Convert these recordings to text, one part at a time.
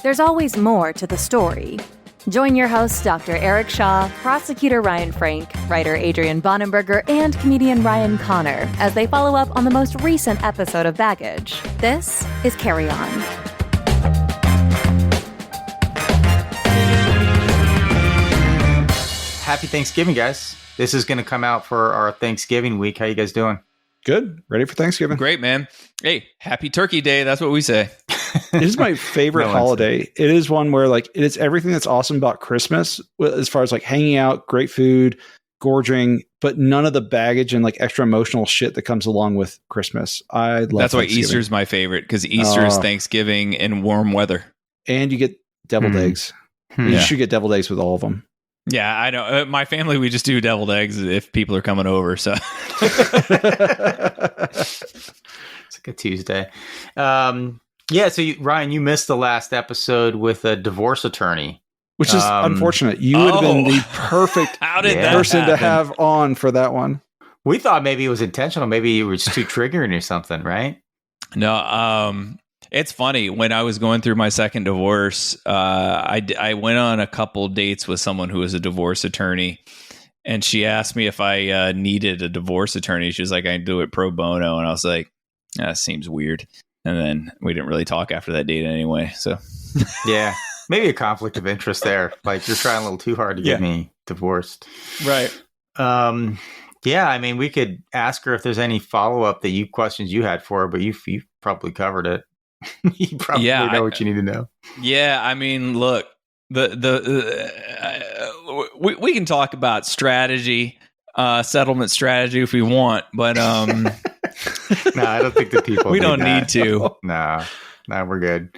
there's always more to the story. Join your hosts, Dr. Eric Shaw, prosecutor Ryan Frank, writer Adrian Bonenberger, and comedian Ryan Connor as they follow up on the most recent episode of Baggage. This is Carry On. Happy Thanksgiving, guys. This is going to come out for our Thanksgiving week. How you guys doing? Good. Ready for Thanksgiving? Great, man. Hey, happy Turkey Day. That's what we say. It is my favorite holiday. It is one where like it is everything that's awesome about Christmas as far as like hanging out, great food, gorging, but none of the baggage and like extra emotional shit that comes along with Christmas. I love That's why Easter's my favorite, because Easter is Thanksgiving in warm weather. And you get deviled eggs. You should get deviled eggs with all of them. Yeah, I know. My family, we just do deviled eggs if people are coming over. So it's like a Tuesday. Yeah, so Ryan, you missed the last episode with a divorce attorney. Which is unfortunate. You would have been the perfect person to have on for that one. We thought maybe it was intentional. Maybe it was too triggering or something, right? No, it's funny. When I was going through my second divorce, I went on a couple dates with someone who was a divorce attorney. And she asked me if I needed a divorce attorney. She was like, I can do it pro bono. And I was like, that seems weird. And then we didn't really talk after that date anyway. So, yeah, maybe a conflict of interest there. Like you're trying a little too hard to get me divorced. Right. Yeah, I mean, we could ask her if there's any follow-up questions you had for her, but you probably covered it. You probably know what you need to know. Yeah, I mean, look, we can talk about strategy, settlement strategy if we want, but no, I don't think the people we don't need to. No, we're good.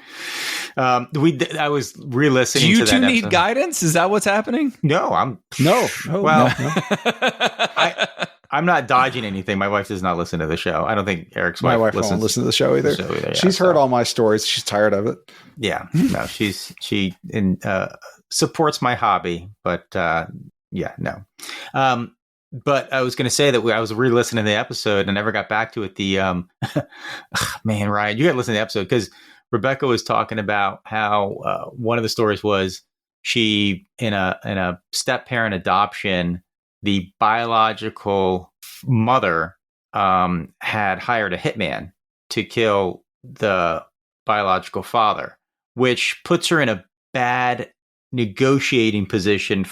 I was re-listening. Do you to that two need episode. guidance? Is that what's happening? No, no. I'm not dodging anything. My wife does not listen to the show. I don't think Eric's my wife won't listen to the show either. Yeah, she's heard all my stories. She's tired of it. Yeah, no, she supports my hobby, but no. But I was going to say that I was re-listening to the episode and I never got back to it. Man, Ryan, you got to listen to the episode because Rebecca was talking about how one of the stories was she in a step-parent adoption, the biological mother had hired a hitman to kill the biological father, which puts her in a bad negotiating position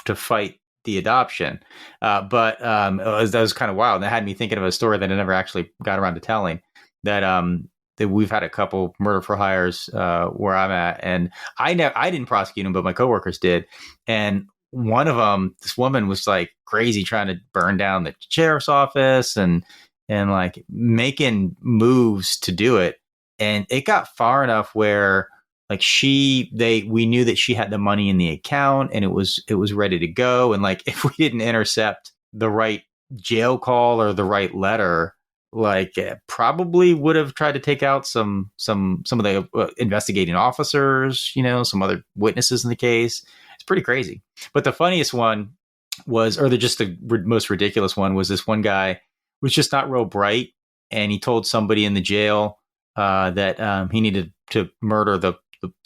to fight the adoption. But that was kind of wild. And that had me thinking of a story that I never actually got around to telling, that we've had a couple murder for hires where I'm at, and I didn't prosecute them, but my coworkers did. And one of them, this woman was like crazy trying to burn down the sheriff's office and like making moves to do it. And it got far enough where like we knew that she had the money in the account and it was ready to go. And like, if we didn't intercept the right jail call or the right letter, like probably would have tried to take out some of the investigating officers, some other witnesses in the case. It's pretty crazy. But the funniest one was, or the most ridiculous one was, this one guy was just not real bright. And he told somebody in the jail that he needed to murder the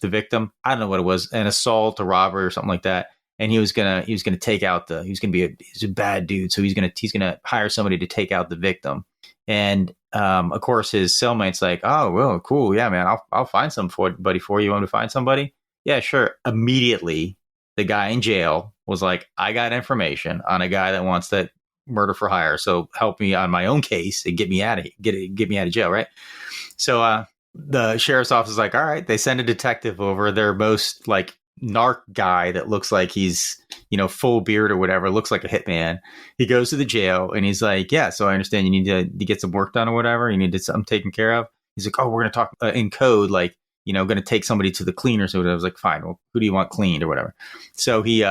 victim. I don't know what it was, an assault, a robbery or something like that. And he was gonna take out he's a bad dude. So he's gonna hire somebody to take out the victim. And of course his cellmate's like, oh, well, cool. Yeah, man, I'll find somebody for you. You want to find somebody? Yeah, sure. Immediately the guy in jail was like, I got information on a guy that wants that murder for hire. So help me on my own case and get me out of jail. Right. So the sheriff's office is like, all right, they send a detective over, their most like narc guy that looks like he's, full beard or whatever, looks like a hitman. He goes to the jail and he's like, yeah, so I understand you need to get some work done or whatever. You need something taken care of. He's like, oh, we're going to talk in code, like, going to take somebody to the cleaners or whatever. I was like, fine. Well, who do you want cleaned or whatever? So he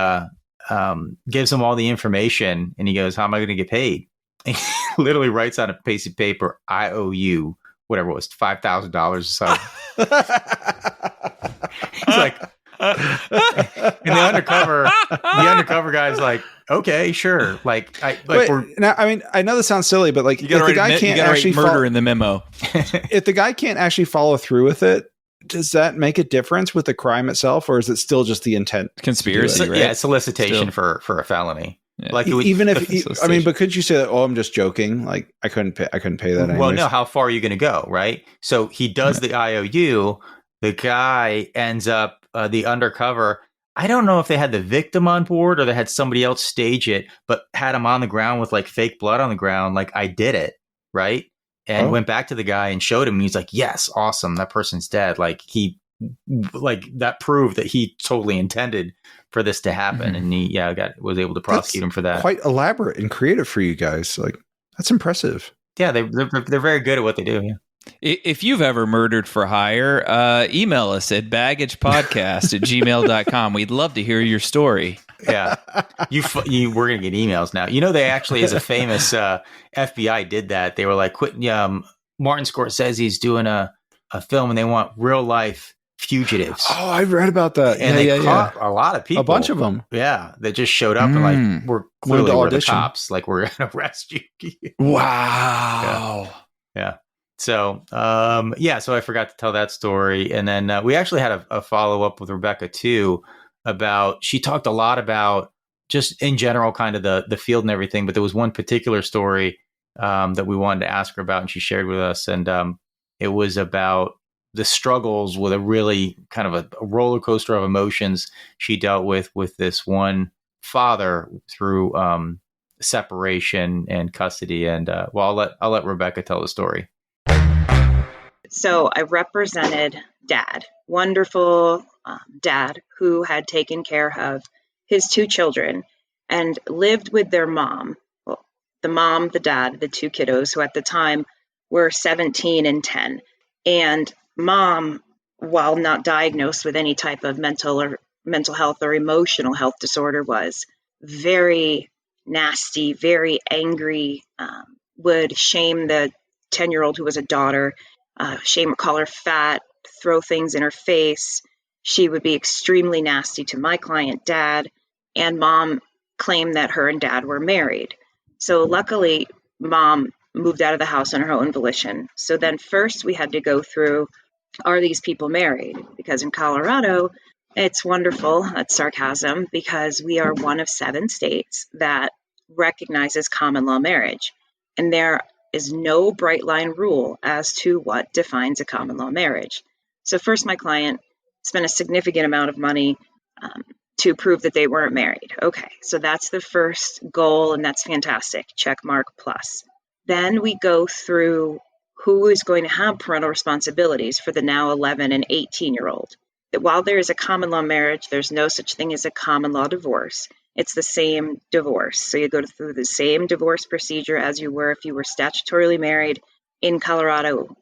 gives him all the information and he goes, how am I going to get paid? And he literally writes on a piece of paper, I owe you, whatever it was, $5,000 or something. He's like, and the undercover guy's like, okay, sure. I know this sounds silly, but like, if the guy can't actually murder in the memo, if the guy can't actually follow through with it, Does that make a difference with the crime itself, or is it still just the intent? Conspiracy, right? Yeah, solicitation for a felony. Yeah. Like even if I mean, but could you say that? Oh, I'm just joking. Like I couldn't pay that. Anyways. Well, no. How far are you going to go, right? So he does the IOU. The guy ends up the undercover. I don't know if they had the victim on board or they had somebody else stage it, but had him on the ground with like fake blood on the ground. Like I did it, right? And went back to the guy and showed him. And he's like, "Yes, awesome. That person's dead." Like that proved that he totally intended for this to happen, and he was able to prosecute him for that. Quite elaborate and creative for you guys. Like that's impressive. Yeah, they're very good at what they do. Yeah. If you've ever murdered for hire, email us at baggagepodcast@gmail.com. We'd love to hear your story. Yeah, we're gonna get emails now. You know, they actually, as a famous FBI did that. They were like, Martin Scorsese's doing a film, and they want real life fugitives. Oh, I've read about that. And they caught a lot of people, a bunch of them. Yeah, they just showed up and like we're the cops. Like we're gonna arrest you. Wow. Yeah. So, so I forgot to tell that story. And then we actually had a follow-up with Rebecca too she talked a lot about just in general, kind of the field and everything. But there was one particular story that we wanted to ask her about, and she shared with us. And it was about the struggles with a really kind of a roller coaster of emotions she dealt with this one father through separation and custody. And I'll let Rebecca tell the story. So I represented Dad, wonderful dad who had taken care of his two children and lived with their mom. Well, the mom, the dad, the two kiddos who at the time were 17 and 10. And mom, while not diagnosed with any type of mental health or emotional health disorder, was very nasty, very angry, would shame the 10-year-old who was a daughter, call her fat, throw things in her face. She would be extremely nasty to my client, Dad, and Mom claimed that her and Dad were married. So luckily, Mom moved out of the house on her own volition. So then first we had to go through, are these people married? Because in Colorado, it's wonderful, that's sarcasm, because we are one of 7 states that recognizes common law marriage. And there is no bright line rule as to what defines a common law marriage. So first, my client spent a significant amount of money to prove that they weren't married. Okay, so that's the first goal, and that's fantastic. Check mark plus. Then we go through who is going to have parental responsibilities for the now 11 and 18-year-old. That while there is a common law marriage, there's no such thing as a common law divorce. It's the same divorce. So you go through the same divorce procedure as you were if you were statutorily married in Colorado,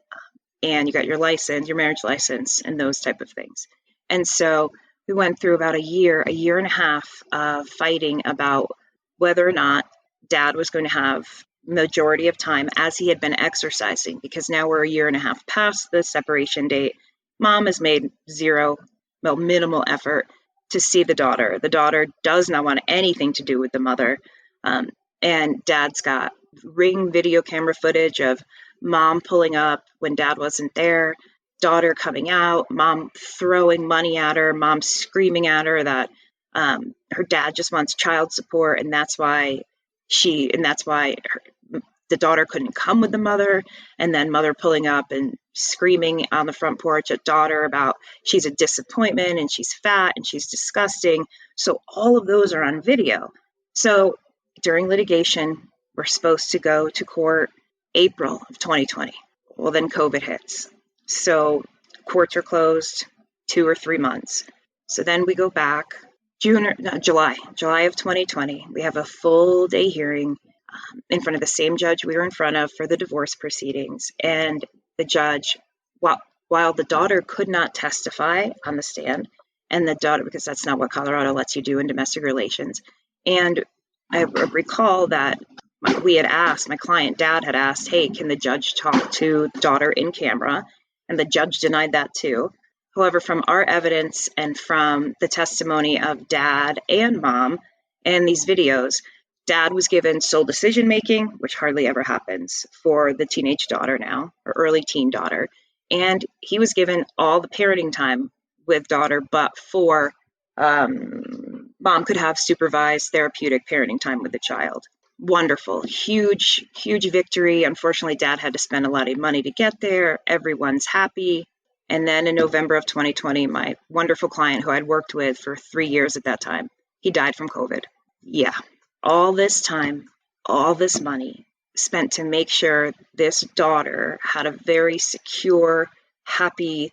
and you got your license, your marriage license, and those type of things. And so we went through about a year and a half of fighting about whether or not Dad was going to have majority of time as he had been exercising, because now we're a year and a half past the separation date. Mom has made minimal effort to see the daughter. The daughter does not want anything to do with the mother. And Dad's got Ring video camera footage of Mom pulling up when Dad wasn't there, daughter coming out, Mom throwing money at her, Mom screaming at her that her dad just wants child support, and that's why the daughter couldn't come with the mother, and then mother pulling up and screaming on the front porch at daughter about she's a disappointment and she's fat and she's disgusting. So all of those are on video. So during litigation, we're supposed to go to court April of 2020. Well, then COVID hits. So courts are closed 2 or 3 months. So then we go back July of 2020. We have a full day hearing in front of the same judge we were in front of for the divorce proceedings. And the judge, while the daughter could not testify on the stand, and the daughter, because that's not what Colorado lets you do in domestic relations. And I recall that we had asked, my client Dad had asked, hey, can the judge talk to daughter in camera? And the judge denied that too. However, from our evidence and from the testimony of Dad and Mom and these videos, Dad was given sole decision making, which hardly ever happens for the teenage daughter now, or early teen daughter. And he was given all the parenting time with daughter, but for mom could have supervised therapeutic parenting time with the child. Wonderful, huge victory. Unfortunately, dad had to spend a lot of money to get there. Everyone's happy. And then in November of 2020, my wonderful client who I'd worked with for 3 years at that time, he died from COVID. Yeah. All this time, all this money spent to make sure this daughter had a very secure, happy,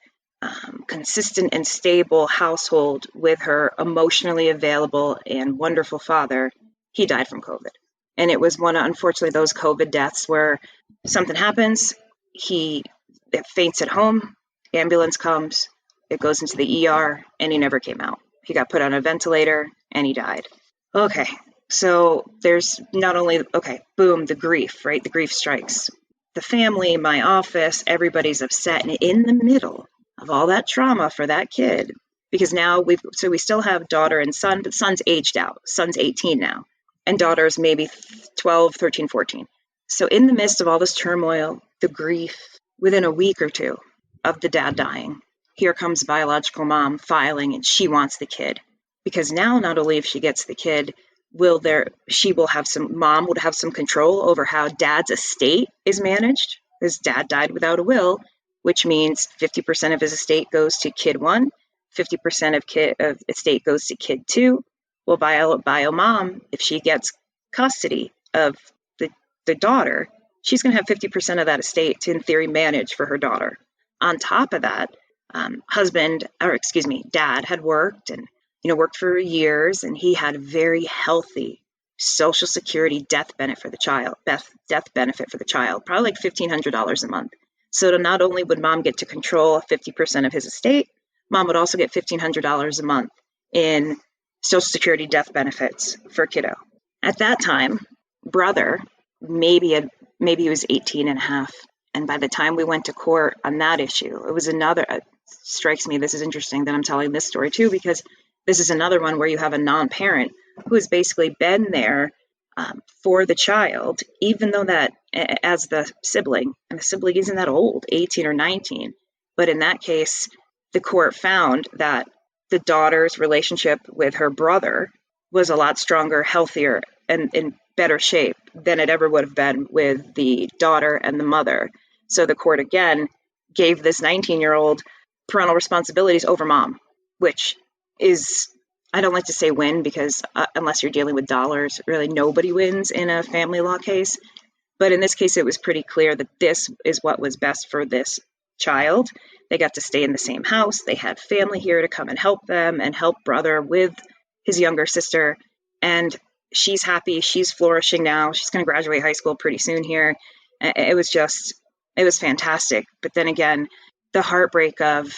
consistent and stable household with her emotionally available and wonderful father. He died from COVID. And it was one of, unfortunately, those COVID deaths where something happens, it faints at home, ambulance comes, it goes into the ER, and he never came out. He got put on a ventilator, and he died. Okay, so there's not only, boom, the grief, right? The grief strikes. The family, my office, everybody's upset. And in the middle of all that trauma for that kid, because now we still have daughter and son, but son's aged out. Son's 18 now. And daughter's maybe 12, 13, 14. So in the midst of all this turmoil, the grief, within a week or two of the dad dying, here comes biological mom filing, and she wants the kid. Because now not only if she gets the kid, mom would have some control over how dad's estate is managed. His dad died without a will, which means 50% of his estate goes to kid one, 50% of estate goes to kid two. Well, bio mom, if she gets custody of the daughter, she's going to have 50% of that estate to, in theory, manage for her daughter. On top of that, dad had worked for years, and he had a very healthy Social Security death benefit for the child, probably like $1,500 a month. So not only would mom get to control 50% of his estate, mom would also get $1,500 a month in Social Security death benefits for kiddo. At that time, brother, maybe he was 18 and a half. And by the time we went to court on that issue, it was strikes me, this is interesting that I'm telling this story too, because this is another one where you have a non-parent who has basically been there for the child, even though that as the sibling, and the sibling isn't that old, 18 or 19. But in that case, the court found that the daughter's relationship with her brother was a lot stronger, healthier, and in better shape than it ever would have been with the daughter and the mother. So the court again gave this 19-year-old parental responsibilities over mom, which is, I don't like to say win, because unless you're dealing with dollars, really nobody wins in a family law case. But in this case, it was pretty clear that this is what was best for this child. They got to stay in the same house. They had family here to come and help them and help brother with his younger sister. And she's happy. She's flourishing now. She's going to graduate high school pretty soon here. It was fantastic. But then again, the heartbreak of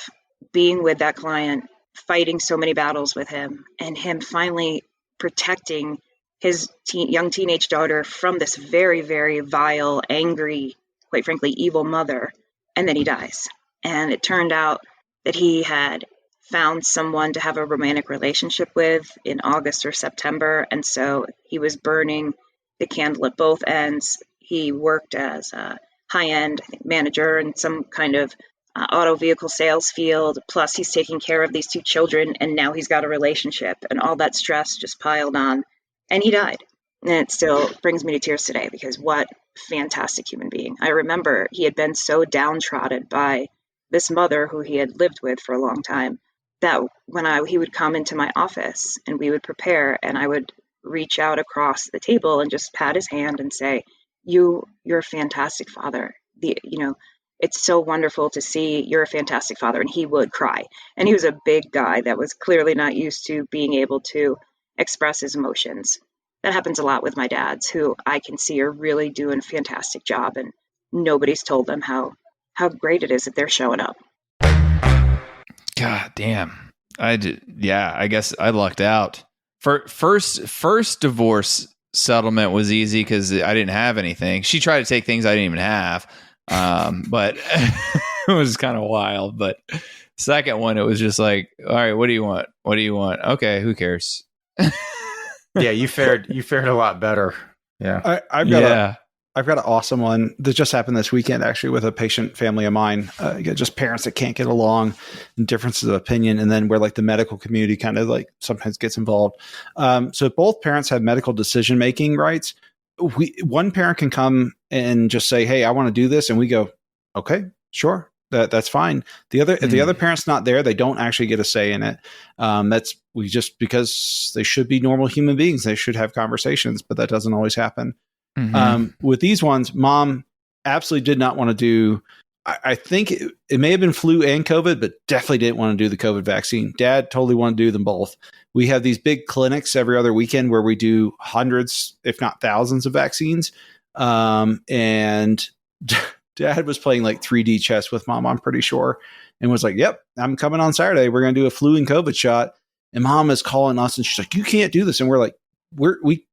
being with that client, fighting so many battles with him, and him finally protecting his young teenage daughter from this very, very vile, angry, quite frankly, evil mother. And then he dies. And it turned out that he had found someone to have a romantic relationship with in August or September. And so he was burning the candle at both ends. He worked as a high-end manager in some kind of auto vehicle sales field. Plus he's taking care of these two children, and now he's got a relationship, and all that stress just piled on, and he died. And it still brings me to tears today, because what fantastic human being. I remember he had been so downtrodden by this mother who he had lived with for a long time, that when he would come into my office and we would prepare, and I would reach out across the table and just pat his hand and say, you're a fantastic father. It's so wonderful to see you're a fantastic father. And he would cry. And he was a big guy that was clearly not used to being able to express his emotions. That happens a lot with my dads, who I can see are really doing a fantastic job, and nobody's told them how great it is that they're showing up. God damn. I guess I lucked out. First divorce settlement was easy because I didn't have anything. She tried to take things I didn't even have. But it was kind of wild. But second one, it was just like, all right, what do you want? What do you want? Okay, who cares? Yeah, you fared a lot better. Yeah. I've I've got an awesome one that just happened this weekend, actually, with a patient family of mine. Just parents that can't get along and differences of opinion, and then where like the medical community kind of like sometimes gets involved. So both parents have medical decision making rights. One parent can come and just say, "Hey, I want to do this," and we go, "Okay, sure." That's fine. If the other parent's not there, they don't actually get a say in it. Because they should be normal human beings. They should have conversations, but that doesn't always happen. With these ones, mom absolutely did not want to do. I think it may have been flu and COVID, but definitely didn't want to do the COVID vaccine. Dad totally wanted to do them both. We have these big clinics every other weekend where we do hundreds, if not thousands, of vaccines. And Dad was playing like 3D chess with mom, I'm pretty sure, and was like, "Yep, I'm coming on Saturday. We're going to do a flu and COVID shot." And mom is calling us and she's like, "You can't do this." And we're like, we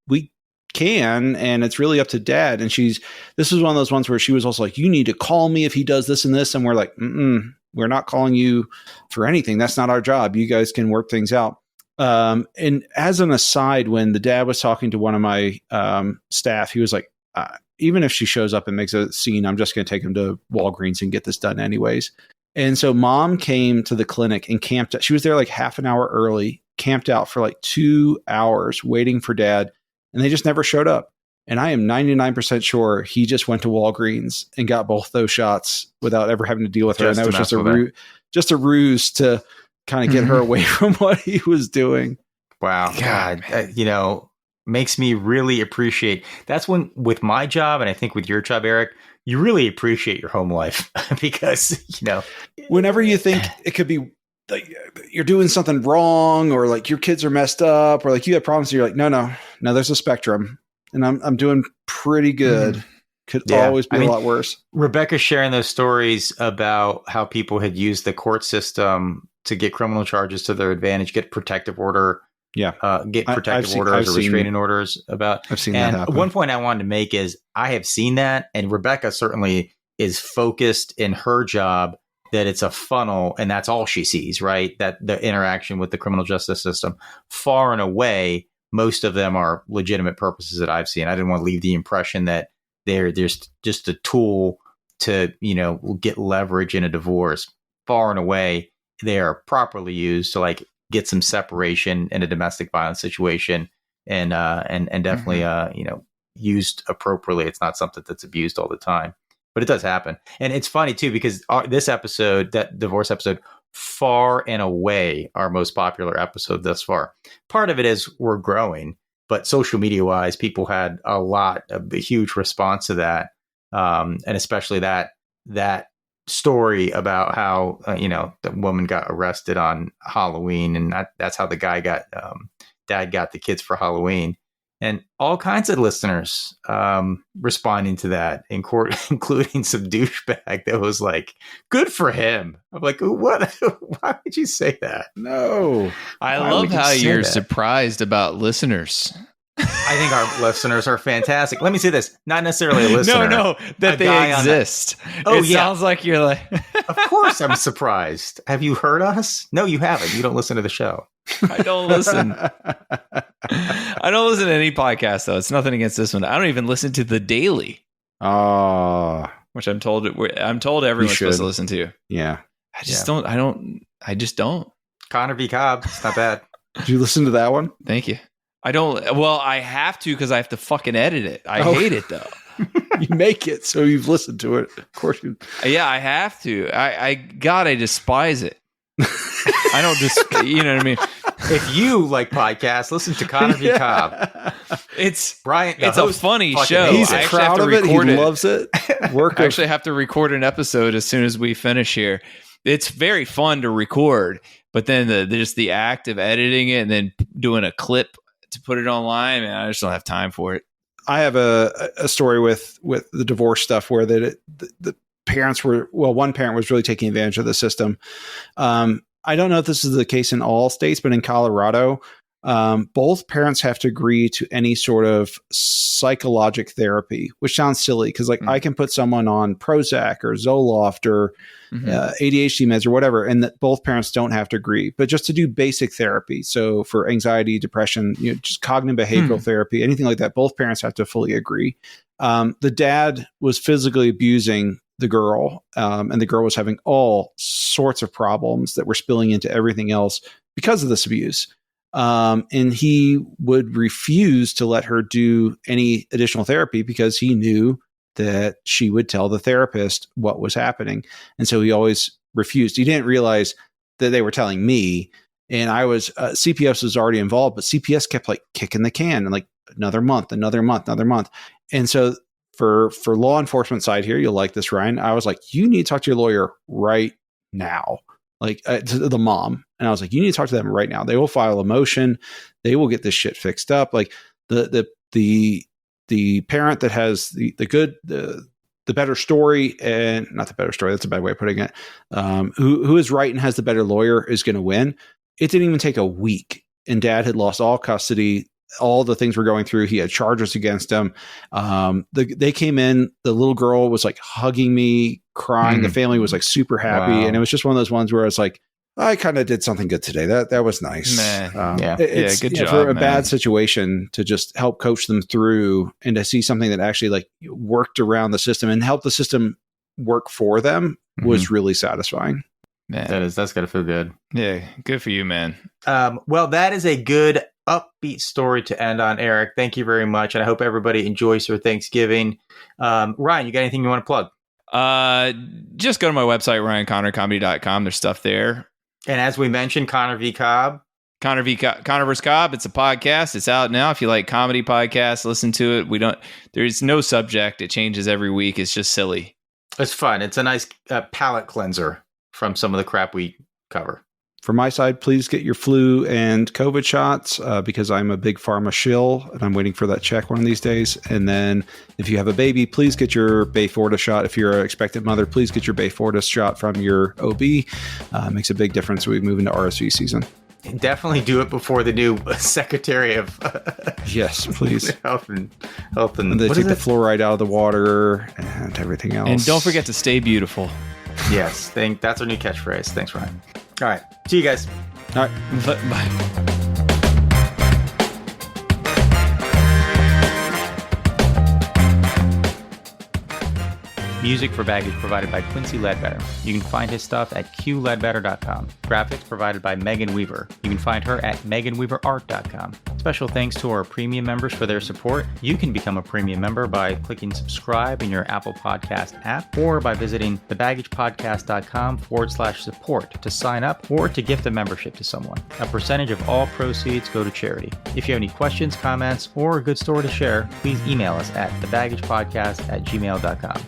can, and it's really up to Dad. And this was one of those ones where she was also like, "You need to call me if he does this and this." And we're like, we're not calling you for anything. That's not our job. You guys can work things out. And as an aside, when the dad was talking to one of my staff, he was like, even if she shows up and makes a scene, I'm just going to take him to Walgreens and get this done anyways. And so mom came to the clinic and camped. She was there like half an hour early, camped out for like 2 hours waiting for Dad, and they just never showed up. And I am 99% sure he just went to Walgreens and got both those shots without ever having to deal with her. And that was just a ruse to kind of get her away from what he was doing. Wow. God, makes me really appreciate. That's when, with my job, and I think with your job, Eric, you really appreciate your home life because, whenever you think it could be like you're doing something wrong, or like your kids are messed up, or like you have problems, you're like, no, there's a spectrum, and I'm doing pretty good. Could always be a lot worse. Rebecca sharing those stories about how people had used the court system to get criminal charges to their advantage, get protective order. Get protective orders or restraining orders about. I've seen that happen. One point I wanted to make is I have seen that, and Rebecca certainly is focused in her job that it's a funnel, and that's all she sees, right? That the interaction with the criminal justice system, far and away, most of them are legitimate purposes that I've seen. I didn't want to leave the impression that there's just a tool to, get leverage in a divorce. Far and away, they are properly used to like get some separation in a domestic violence situation, and definitely used appropriately. It's not something that's abused all the time, but it does happen. And it's funny too, because this episode, that divorce episode, far and away our most popular episode thus far. Part of it is we're growing, but social media wise, people had a huge response to that, and especially that story about how the woman got arrested on Halloween, and that's how the guy dad got the kids for Halloween, and all kinds of listeners responding to that in court, including some douchebag that was like, "Good for him." I'm like, what? Why would you say that? No, I love how you're surprised about listeners. I think our listeners are fantastic. Let me say this: not necessarily a listener. No, that they exist. It sounds like you're like. Of course, I'm surprised. Have you heard us? No, you haven't. You don't listen to the show. I don't listen. I don't listen to any podcast though. It's nothing against this one. I don't even listen to The Daily. Which I'm told everyone's supposed to listen to. Yeah, I just don't. I just don't. Connor v. Cobb. It's not bad. Did you listen to that one? Thank you. I don't. Well, I have to because I have to fucking edit it. I hate it though. You make it, so you've listened to it. Of course you. Yeah, I have to. I despise it. I don't just. You know what I mean? If you like podcasts, listen to Connor v. Cobb. It's Brian. It's a funny show. He's proud of it. He loves it. I actually have to record an episode as soon as we finish here. It's very fun to record, but then just the act of editing it and then doing a clip to put it online, man, I just don't have time for it. I have a story with the divorce stuff where the parents were, one parent was really taking advantage of the system. I don't know if this is the case in all states, but in Colorado, both parents have to agree to any sort of psychologic therapy, which sounds silly because like I can put someone on Prozac or Zoloft or ADHD meds or whatever, and that both parents don't have to agree, but just to do basic therapy. So for anxiety, depression, just cognitive behavioral therapy, anything like that, both parents have to fully agree. The dad was physically abusing the girl, and the girl was having all sorts of problems that were spilling into everything else because of this abuse. And he would refuse to let her do any additional therapy because he knew that she would tell the therapist what was happening. And so he always refused. He didn't realize that they were telling me, and I was, CPS was already involved, but CPS kept like kicking the can and like another month. And so for law enforcement side here, you'll like this, Ryan. I was like, you need to talk to your lawyer right now, like to the mom. And I was like, you need to talk to them right now. They will file a motion. They will get this shit fixed up. Like the parent that has the better story, and not the better story, that's a bad way of putting it, who is right and has the better lawyer is going to win. It didn't even take a week, and dad had lost all custody. All the things were going through. He had charges against him. They came in, the little girl was like hugging me, crying. The family was like super happy. Wow. And it was just one of those ones where I was like, I kind of did something good today. That was nice. It's good job, for a bad situation to just help coach them through and to see something that actually like worked around the system and helped the system work for them was really satisfying. Man. That's gotta feel good. Yeah. Good for you, man. Well, that is a good upbeat story to end on, Eric. Thank you very much. And I hope everybody enjoys their Thanksgiving. Ryan, you got anything you want to plug? Just go to my website, ryanconnorcomedy.com. There's stuff there. And as we mentioned, Connor v. Cobb. Connor vs. Cobb. It's a podcast. It's out now. If you like comedy podcasts, listen to it. There's no subject. It changes every week. It's just silly. It's fun. It's a nice palate cleanser from some of the crap we cover. From my side, please get your flu and COVID shots because I'm a big pharma shill and I'm waiting for that check one of these days. And then if you have a baby, please get your Beyfortus shot. If you're an expectant mother, please get your Beyfortus shot from your OB. Makes a big difference when we move into RSV season. Definitely do it before the new Secretary of yes, please. Health and they take the fluoride out of the water and everything else. And don't forget to stay beautiful. Yes, that's our new catchphrase. Thanks, Ryan. All right. See you guys. All right. Bye. Music for Baggage provided by Quincy Ledbetter. You can find his stuff at qledbetter.com. Graphics provided by Megan Weaver. You can find her at meganweaverart.com. Special thanks to our premium members for their support. You can become a premium member by clicking subscribe in your Apple Podcast app or by visiting thebaggagepodcast.com/support to sign up or to gift a membership to someone. A percentage of all proceeds go to charity. If you have any questions, comments, or a good story to share, please email us at thebaggagepodcast@gmail.com.